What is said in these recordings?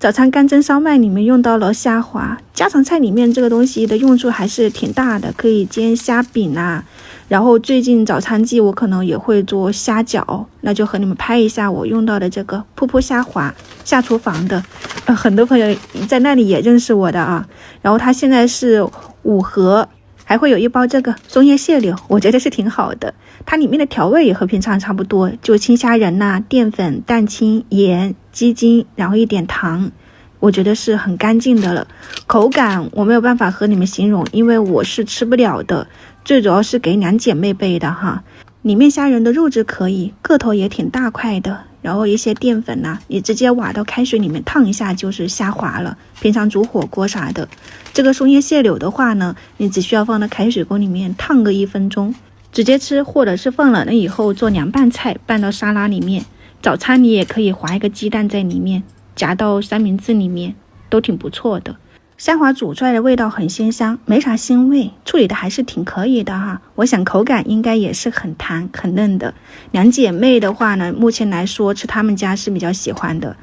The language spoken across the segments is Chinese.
早餐干蒸烧麦里面用到了虾滑，家常菜里面这个东西的用处还是挺大的，可以煎虾饼啊。然后最近早餐季我可能也会做虾饺，那就和你们拍一下我用到的这个噗噗虾滑，下厨房的，很多朋友在那里也认识我的啊。然后它现在是5盒，还会有一包这个松叶蟹柳，我觉得是挺好的。它里面的调味也和平常差不多，就青虾仁呐、淀粉、蛋清、盐、鸡精，然后一点糖，我觉得是很干净的了。口感我没有办法和你们形容，因为我是吃不了的，最主要是给2姐妹备的哈。里面虾仁的肉质可以，个头也挺大块的，然后一些淀粉呐，你直接挖到开水里面烫一下就是虾滑了，平常煮火锅啥的。这个松叶蟹柳的话呢，你只需要放到开水锅里面烫个1分钟直接吃，或者是放冷了以后做凉拌菜，拌到沙拉里面。早餐你也可以划一个鸡蛋在里面，夹到三明治里面，都挺不错的。虾滑煮出来的味道很鲜香，没啥腥味，处理的还是挺可以的哈。我想口感应该也是很弹很嫩的。2姐妹的话呢，目前来说吃她们家是比较喜欢的。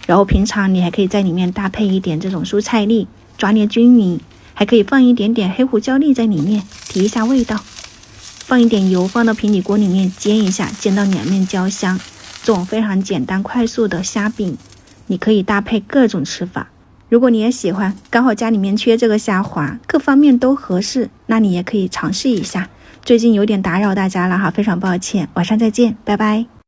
然后平常你还可以在里面搭配一点这种蔬菜粒，抓捏均匀，还可以放一点点黑胡椒粒在里面提一下味道。放一点油，放到平底锅里面煎一下，煎到两面焦香。这种非常简单快速的虾饼，你可以搭配各种吃法。如果你也喜欢，刚好家里面缺这个虾滑，各方面都合适，那你也可以尝试一下。最近有点打扰大家了哈，非常抱歉，晚上再见，拜拜。